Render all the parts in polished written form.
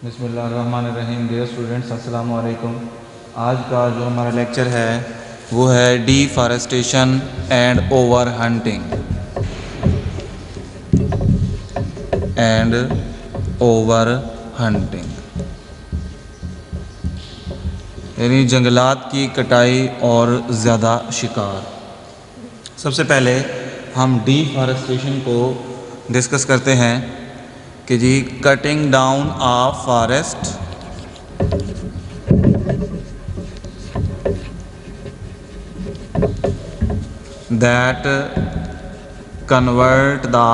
بسم اللہ الرحمن الرحیم. ڈیئر اسٹوڈنٹس، السلام علیکم. آج کا جو ہمارا لیکچر ہے وہ ہے ڈیفارسٹیشن اینڈ اوور ہنٹنگ یعنی جنگلات کی کٹائی اور زیادہ شکار. سب سے پہلے ہم ڈیفارسٹیشن کو ڈسکس کرتے ہیں کہ جی cutting down of forest that convert the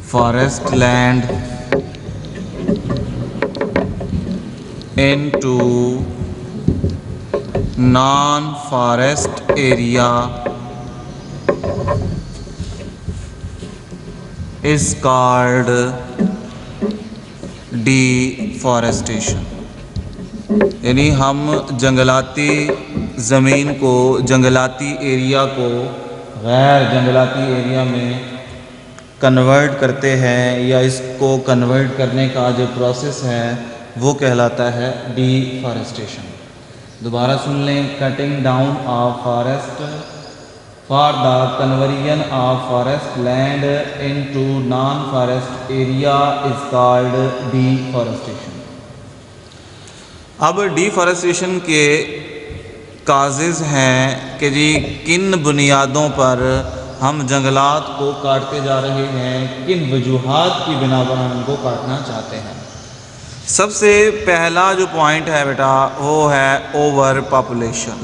forest land into non-forest area is called deforestation. یعنی ہم جنگلاتی زمین کو، جنگلاتی ایریا کو غیر جنگلاتی ایریا میں کنورٹ کرتے ہیں، یا اس کو کنورٹ کرنے کا جو پروسیس ہے وہ کہلاتا ہے ڈیفارسٹیشن. دوبارہ سن لیں. Cutting down of forest for the conversion of forest land into non forest area is called deforestation. اب ڈیفارسٹیشن کے کازز ہیں کہ جی کن بنیادوں پر ہم جنگلات کو کاٹتے جا رہے ہیں، کن وجوہات کی بنا پر ہم ان کو کاٹنا چاہتے ہیں. سب سے پہلا جو پوائنٹ ہے بیٹا وہ ہے اوور پاپولیشن.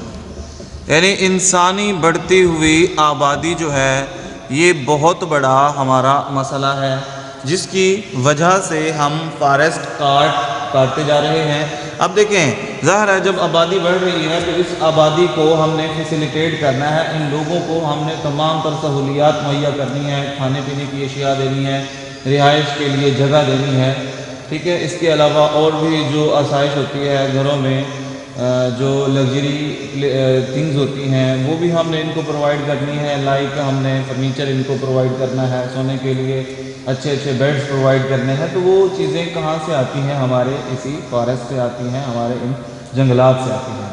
یعنی انسانی بڑھتی ہوئی آبادی جو ہے یہ بہت بڑا ہمارا مسئلہ ہے، جس کی وجہ سے ہم فارسٹ کاٹتے جا رہے ہیں. اب دیکھیں، ظاہر ہے جب آبادی بڑھ رہی ہے تو اس آبادی کو ہم نے فیسیلیٹیٹ کرنا ہے. ان لوگوں کو ہم نے تمام تر سہولیات مہیا کرنی ہے، کھانے پینے کی اشیاء دینی ہے، رہائش کے لیے جگہ دینی ہے، ٹھیک ہے. اس کے علاوہ اور بھی جو آسائش ہوتی ہے گھروں میں، جو لگژری تھنگز ہوتی ہیں وہ بھی ہم نے ان کو پرووائڈ کرنی ہے. لائک ہم نے فرنیچر ان کو پرووائڈ کرنا ہے، سونے کے لیے اچھے اچھے بیڈز پرووائڈ کرنے ہیں. تو وہ چیزیں کہاں سے آتی ہیں؟ ہمارے اسی فارسٹ سے آتی ہیں، ہمارے ان جنگلات سے آتی ہیں.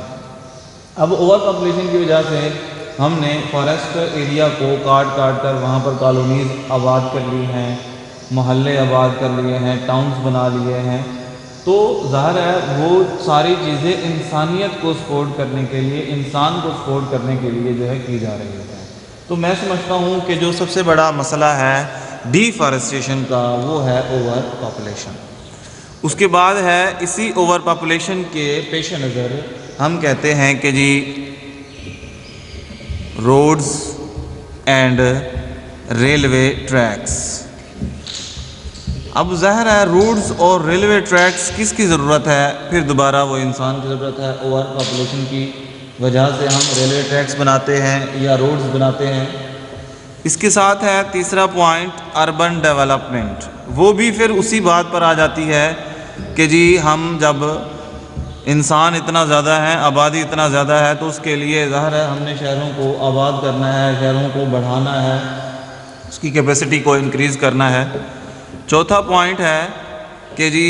اب اوور پاپولیشن کی وجہ سے ہم نے فارسٹ ایریا کو کاٹ کر وہاں پر کالونیز آباد کر لی ہیں، محلے آباد کر لیے ہیں، ٹاؤنز بنا لیے ہیں. تو ظاہر ہے وہ ساری چیزیں انسانیت کو سپورٹ کرنے کے لیے، انسان کو سپورٹ کرنے کے لیے جو ہے کی جا رہی ہے. تو میں سمجھتا ہوں کہ جو سب سے بڑا مسئلہ ہے ڈیفارسٹیشن کا وہ ہے اوور پاپولیشن. اس کے بعد ہے اسی اوور پاپولیشن کے پیش نظر ہم کہتے ہیں کہ جی روڈز اینڈ ریلوے ٹریکس. اب ظاہر ہے روڈز اور ریلوے ٹریکس کس کی ضرورت ہے؟ پھر دوبارہ وہ انسان کی ضرورت ہے. اوور پاپولیشن کی وجہ سے ہم ریلوے ٹریکس بناتے ہیں یا روڈز بناتے ہیں. اس کے ساتھ ہے تیسرا پوائنٹ اربن ڈیولپمنٹ. وہ بھی پھر اسی بات پر آ جاتی ہے کہ جی ہم جب انسان اتنا زیادہ ہے، آبادی اتنا زیادہ ہے، تو اس کے لیے ظاہر ہے ہم نے شہروں کو آباد کرنا ہے، شہروں کو بڑھانا ہے، اس کی کیپیسٹی کو انکریز کرنا ہے. چوتھا پوائنٹ ہے کہ جی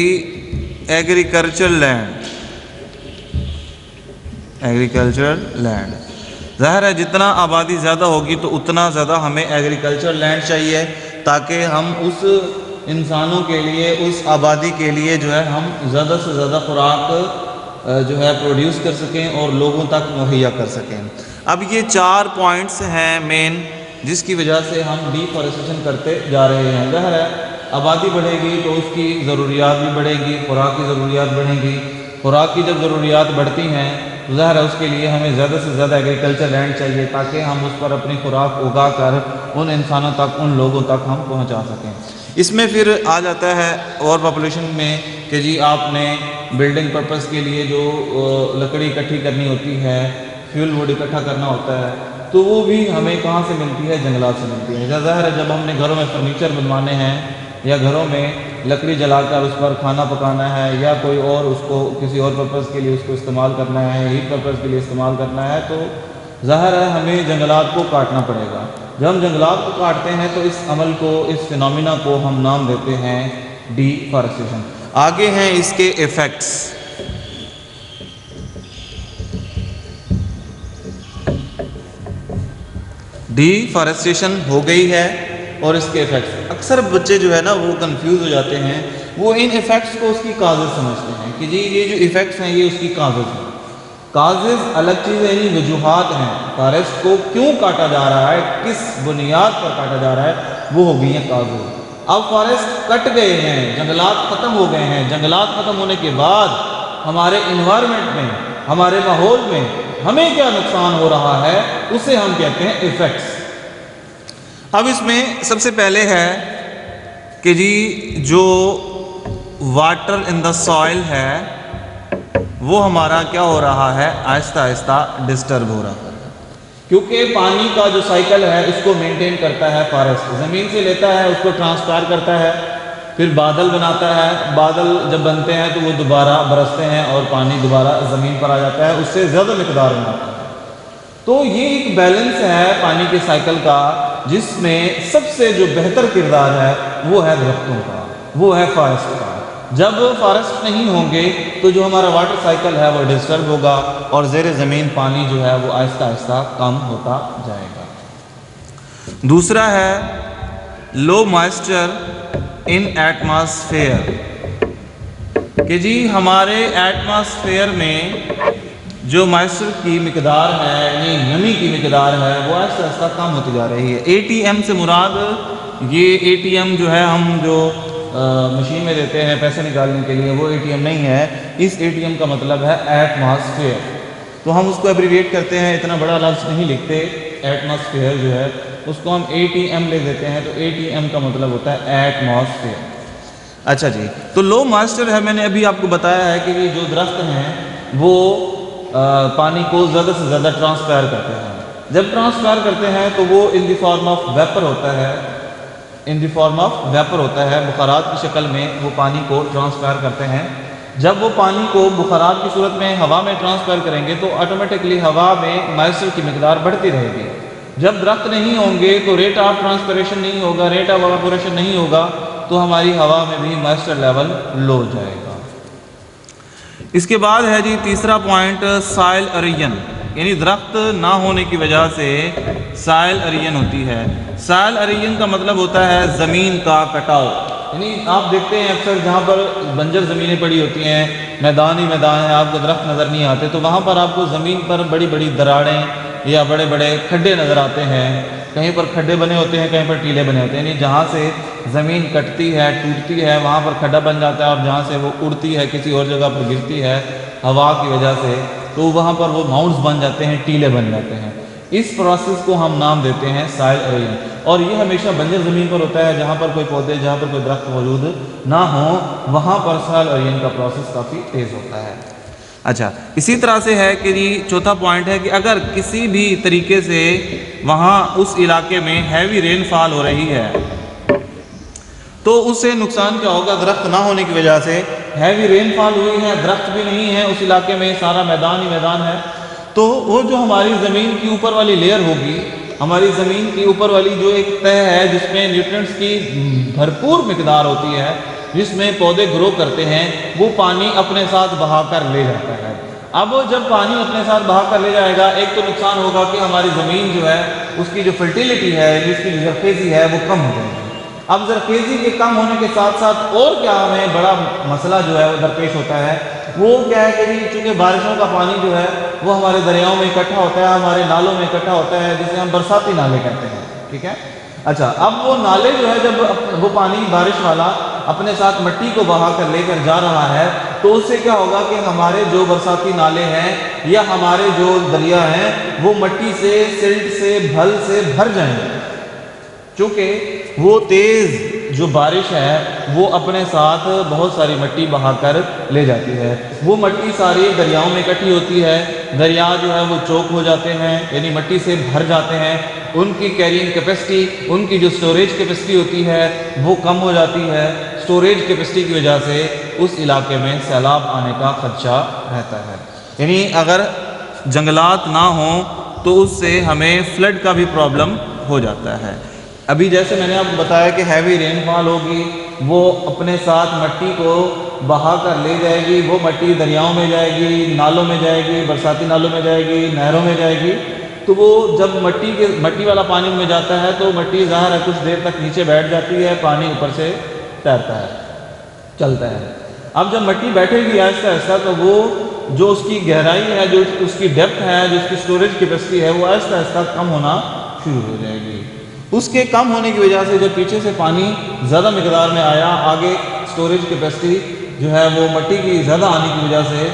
ایگریکلچرل لینڈ. ظاہر ہے جتنا آبادی زیادہ ہوگی تو اتنا زیادہ ہمیں ایگریکلچر لینڈ چاہیے، تاکہ ہم اس انسانوں کے لیے، اس آبادی کے لیے جو ہے ہم زیادہ سے زیادہ خوراک جو ہے پروڈیوس کر سکیں اور لوگوں تک مہیا کر سکیں. اب یہ 4 پوائنٹس ہیں مین، جس کی وجہ سے ہم ڈیفارسٹیشن کرتے جا رہے ہیں. ظاہر ہے آبادی بڑھے گی تو اس کی ضروریات بھی بڑھے گی، خوراک کی ضروریات بڑھیں گی. خوراک کی جب ضروریات بڑھتی ہیں تو ظاہر ہے اس کے لیے ہمیں زیادہ سے زیادہ ایگریکلچر لینڈ چاہیے، تاکہ ہم اس پر اپنی خوراک اگا کر ان انسانوں تک، ان لوگوں تک ہم پہنچا سکیں. اس میں پھر آ جاتا ہے اوور پاپولیشن میں کہ جی آپ نے بلڈنگ پرپس کے لیے جو لکڑی اکٹھی کرنی ہوتی ہے، فیول ووڈ اکٹھا کرنا ہوتا ہے، تو وہ بھی ہمیں کہاں سے ملتی ہے؟ جنگلات سے ملتی ہے. ظاہر ہے جب ہم نے گھروں میں فرنیچر بنوانے ہیں یا گھروں میں لکڑی جلا کر اس پر کھانا پکانا ہے، یا کوئی اور اس کو کسی اور پرپس کے لیے اس کو استعمال کرنا ہے، ہیٹ پرپس کے لیے استعمال کرنا ہے، تو ظاہر ہے ہمیں جنگلات کو کاٹنا پڑے گا. جب ہم جنگلات کو کاٹتے ہیں تو اس عمل کو، اس فینومینا کو ہم نام دیتے ہیں ڈیفارسٹریشن. آگے ہیں اس کے ایفیکٹس. ڈیفارسٹریشن ہو گئی ہے اور اس کے ایفیکٹس. اکثر بچے جو ہے نا وہ کنفیوز ہو جاتے ہیں, وہ ان ایفیکٹس کو اس کی کازز سمجھتے ہیں کہ جی یہ جو ایفیکٹس ہیں یہ اس کی کازز ہیں. کازز الگ چیز ہے, یعنی وجوہات ہیں. فارسٹ کو کیوں کاٹا جا رہا ہے, کس بنیاد پر کاٹا جا رہا ہے, وہ ہو گئی ہیں کازز. اب فارسٹ کٹ گئے ہیں, جنگلات ختم ہو گئے ہیں. جنگلات ختم ہونے کے بعد ہمارے انوائرمنٹ میں, ہمارے ماحول میں ہمیں کیا نقصان ہو رہا ہے, اسے ہم کہتے ہیں ایفیکٹس. اب اس میں سب سے پہلے ہے کہ جی جو واٹر ان دا سوائل ہے وہ ہمارا کیا ہو رہا ہے, آہستہ آہستہ ڈسٹرب ہو رہا ہے. کیونکہ پانی کا جو سائیکل ہے اس کو مینٹین کرتا ہے فارسٹ. زمین سے لیتا ہے, اس کو ٹرانسفر کرتا ہے, پھر بادل بناتا ہے. بادل جب بنتے ہیں تو وہ دوبارہ برستے ہیں اور پانی دوبارہ زمین پر آ جاتا ہے, اس سے زیادہ مقدار میں آتا ہے. تو یہ ایک بیلنس ہے پانی کے سائیکل کا, جس میں سب سے جو بہتر کردار ہے وہ ہے درختوں کا, وہ ہے فارسٹ کا. جب فارسٹ نہیں ہوں گے تو جو ہمارا واٹر سائیکل ہے وہ ڈسٹرب ہوگا اور زیر زمین پانی جو ہے وہ آہستہ آہستہ کم ہوتا جائے گا. دوسرا ہے لو مائسچر ان ایٹماسفیئر, کہ جی ہمارے ایٹماسفیئر میں جو مائسچر کی مقدار ہے, یعنی نمی کی مقدار ہے, وہ آہستہ آہستہ کم ہوتی جا رہی ہے. اے ٹی ایم سے مراد, یہ اے ٹی ایم جو ہے ہم جو مشین میں دیتے ہیں پیسے نکالنے کے لیے, وہ اے ٹی ایم نہیں ہے. اس اے ٹی ایم کا مطلب ہے ایٹماسفیئر. تو ہم اس کو ایبریویٹ کرتے ہیں, اتنا بڑا لفظ نہیں لکھتے. ایٹماسفیئر جو ہے اس کو ہم اے ٹی ایم لے دیتے ہیں, تو اے ٹی ایم کا مطلب ہوتا ہے ایٹماسفیئر. اچھا جی, تو لو مائسچر ہے, میں نے ابھی آپ کو بتایا ہے کہ یہ جو درخت ہیں وہ پانی کو زیادہ سے زیادہ ٹرانسفر کرتے ہیں. جب ٹرانسفر کرتے ہیں تو وہ ان دی فارم آف ویپر ہوتا ہے, ان دی فارم آف ویپر ہوتا ہے, بخارات کی شکل میں وہ پانی کو ٹرانسفر کرتے ہیں. جب وہ پانی کو بخارات کی صورت میں ہوا میں ٹرانسفر کریں گے تو آٹومیٹکلی ہوا میں مائسچر کی مقدار بڑھتی رہے گی. جب درخت نہیں ہوں گے تو ریٹ آف ٹرانسپریشن نہیں ہوگا, ریٹ آف ایواپوریشن نہیں ہوگا, تو ہماری ہوا میں بھی مائسچر لیول لو ہو جائے گا. اس کے بعد ہے جی تیسرا پوائنٹ, سائل ایروژن, یعنی درخت نہ ہونے کی وجہ سے سائل ایروژن ہوتی ہے. سائل ایروژن کا مطلب ہوتا ہے زمین کا کٹاؤ. یعنی آپ دیکھتے ہیں اکثر جہاں پر بنجر زمینیں پڑی ہوتی ہیں, میدان ہی میدان ہے, آپ کو درخت نظر نہیں آتے, تو وہاں پر آپ کو زمین پر بڑی بڑی دراڑیں یا بڑے بڑے کھڈے نظر آتے ہیں. کہیں پر کھڈے بنے ہوتے ہیں, کہیں پر ٹیلے بنے ہوتے ہیں. یعنی جہاں سے زمین کٹتی ہے, ٹوٹتی ہے, وہاں پر کھڈا بن جاتا ہے, اور جہاں سے وہ اڑتی ہے کسی اور جگہ پر گرتی ہے ہوا کی وجہ سے, تو وہاں پر وہ ماؤنٹس بن جاتے ہیں, ٹیلے بن جاتے ہیں. اس پروسیس کو ہم نام دیتے ہیں سائل ایروژن. اور یہ ہمیشہ بنجر زمین پر ہوتا ہے, جہاں پر کوئی پودے, جہاں پر کوئی درخت موجود نہ ہوں, وہاں پر سائل ایروژن کا پروسیس کافی تیز ہوتا ہے. اچھا, اسی طرح سے ہے کہ جی چوتھا پوائنٹ ہے کہ اگر کسی بھی طریقے سے وہاں اس علاقے میں ہیوی رین فال ہو رہی ہے تو اس سے نقصان کیا ہوگا, درخت نہ ہونے کی وجہ سے ہیوی رین فال ہوئی ہے, درخت بھی نہیں ہے اس علاقے میں, سارا میدان ہی میدان ہے, تو وہ جو ہماری زمین کی اوپر والی لیئر ہوگی, ہماری زمین کی اوپر والی جو ایک تہ ہے جس میں نیوٹرینٹس کی بھرپور مقدار ہوتی ہے, جس میں پودے گرو کرتے ہیں, وہ پانی اپنے ساتھ بہا کر لے جاتا ہے. اب جب پانی اپنے ساتھ بہا کر لے جائے گا, ایک تو نقصان ہوگا کہ ہماری زمین جو ہے اس کی جو فرٹیلیٹی ہے, اس کی جو زرخیزی ہے وہ کم ہو جائے گی. اب زرخیزی کے کم ہونے کے ساتھ ساتھ اور کیا ہمیں بڑا مسئلہ جو ہے وہ درپیش ہوتا ہے, وہ کیا ہے کہ چونکہ بارشوں کا پانی جو ہے وہ ہمارے دریاؤں میں اکٹھا ہوتا ہے, ہمارے نالوں میں اکٹھا ہوتا ہے, جسے ہم برساتی نالے کہتے ہیں. ٹھیک ہے. اچھا, اب وہ نالے جو ہے جب وہ پانی بارش والا اپنے ساتھ مٹی کو بہا کر لے کر جا رہا ہے, تو اس سے کیا ہوگا کہ ہمارے جو برساتی نالے ہیں یا ہمارے جو دریا ہیں وہ مٹی سے, سلٹ سے, بھل سے بھر جائیں گے. چونکہ وہ تیز جو بارش ہے وہ اپنے ساتھ بہت ساری مٹی بہا کر لے جاتی ہے. وہ مٹی ساری دریاؤں میں اکٹھی ہوتی ہے, دریا جو ہے وہ چوک ہو جاتے ہیں, یعنی مٹی سے بھر جاتے ہیں. ان کی کیرینگ کیپیسٹی, ان کی جو سٹوریج کیپیسٹی ہوتی ہے وہ کم ہو جاتی ہے. سٹوریج کیپیسٹی کی وجہ سے اس علاقے میں سیلاب آنے کا خدشہ رہتا ہے. یعنی اگر جنگلات نہ ہوں تو اس سے ہمیں فلڈ کا بھی پرابلم ہو جاتا ہے. ابھی جیسے میں نے آپ کو بتایا کہ ہیوی رین فال ہوگی, وہ اپنے ساتھ مٹی کو بہا کر لے جائے گی. وہ مٹی دریاؤں میں جائے گی, نالوں میں جائے گی, برساتی نالوں میں جائے گی, نہروں میں جائے گی. تو وہ جب مٹی والا پانی میں جاتا ہے تو مٹی ظاہر ہے کچھ دیر تک نیچے بیٹھ جاتی ہے, پانی اوپر سے تیرتا ہے, چلتا ہے. اب جب مٹی بیٹھے گی آہستہ آہستہ تو وہ جو اس کی گہرائی ہے, جو اس کی ڈیپتھ ہے, جو اس کی سٹوریج کیپیسٹی ہے, وہ آہستہ آہستہ کم ہونا شروع ہو جائے گی. اس کے کم ہونے کی وجہ سے جب پیچھے سے پانی زیادہ مقدار میں آیا, آگے سٹوریج کیپیسٹی جو ہے وہ مٹی کی زیادہ آنے کی وجہ سے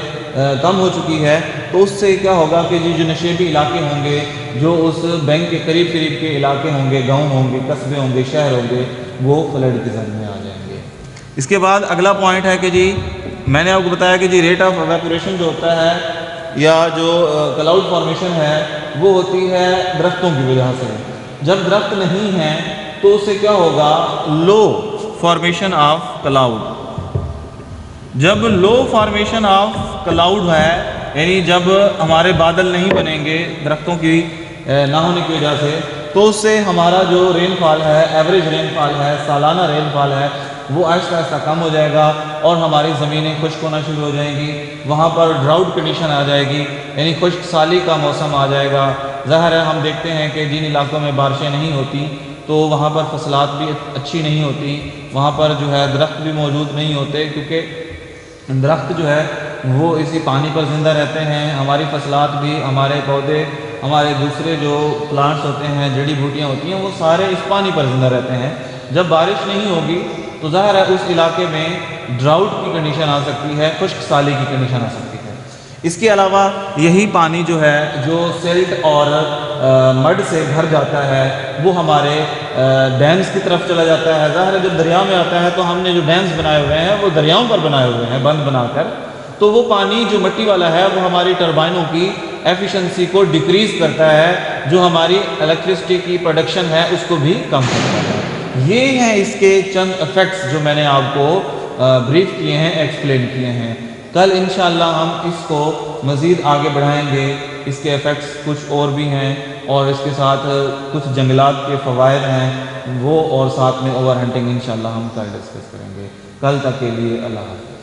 کم ہو چکی ہے, تو اس سے کیا ہوگا کہ جو نشیبی علاقے ہوں گے, جو اس بینک کے قریب کے علاقے ہوں گے, گاؤں ہوں گے, قصبے ہوں گے, شہر ہوں گے, وہ فلڈ کی زد میں آ جائیں گے. اس کے بعد اگلا پوائنٹ ہے کہ جی میں نے آپ کو بتایا کہ جی ریٹ آف ایویپوریشن جو ہوتا ہے یا جو کلاؤڈ فارمیشن ہے وہ ہوتی ہے درختوں کی وجہ سے. جب درخت نہیں ہیں تو اس سے کیا ہوگا, لو فارمیشن آف کلاؤڈ. جب لو فارمیشن آف کلاؤڈ ہے, یعنی جب ہمارے بادل نہیں بنیں گے درختوں کی نہ ہونے کی وجہ سے, تو اس سے ہمارا جو رین فال ہے, ایوریج رین فال ہے, سالانہ رین فال ہے, وہ آہستہ آہستہ کم ہو جائے گا اور ہماری زمینیں خشک ہونا شروع ہو جائیں گی. وہاں پر ڈراؤٹ کنڈیشن آ جائے گی, یعنی خشک سالی کا موسم آ جائے گا. ظاہر ہے ہم دیکھتے ہیں کہ جن علاقوں میں بارشیں نہیں ہوتی تو وہاں پر فصلات بھی اچھی نہیں ہوتی, وہاں پر جو ہے درخت بھی موجود نہیں ہوتے, کیونکہ درخت جو ہے وہ اسی پانی پر زندہ رہتے ہیں. ہماری فصلات بھی, ہمارے پودے, ہمارے دوسرے جو پلانٹس ہوتے ہیں, جڑی بوٹیاں ہوتی ہیں, وہ سارے اس پانی پر زندہ رہتے ہیں. جب بارش نہیں ہوگی تو ظاہر ہے اس علاقے میں ڈراؤٹ کی کنڈیشن آ سکتی ہے, خشک سالی کی کنڈیشن آ سکتی ہے. اس کے علاوہ یہی پانی جو ہے جو سیلٹ اور مڈ سے بھر جاتا ہے وہ ہمارے ڈیمز کی طرف چلا جاتا ہے. ظاہر ہے جب دریا میں آتا ہے تو ہم نے جو ڈیمز بنائے ہوئے ہیں وہ دریاؤں پر بنائے ہوئے ہیں, بند بنا کر, تو وہ پانی جو مٹی والا ہے وہ ہماری ٹربائنوں کی ایفیشنسی کو ڈیکریز کرتا ہے, جو ہماری الیکٹرسٹی کی پروڈکشن ہے اس کو بھی کم کرتا ہے. یہ ہیں اس کے چند ایفیکٹس جو میں نے آپ کو بریف کیے ہیں, ایکسپلین کیے ہیں. کل انشاءاللہ ہم اس کو مزید آگے بڑھائیں گے. اس کے ایفیکٹس کچھ اور بھی ہیں اور اس کے ساتھ کچھ جنگلات کے فوائد ہیں وہ, اور ساتھ میں اوور ہنٹنگ انشاءاللہ ہم کل ڈسکس کریں گے. کل تک کے لیے اللہ حافظ.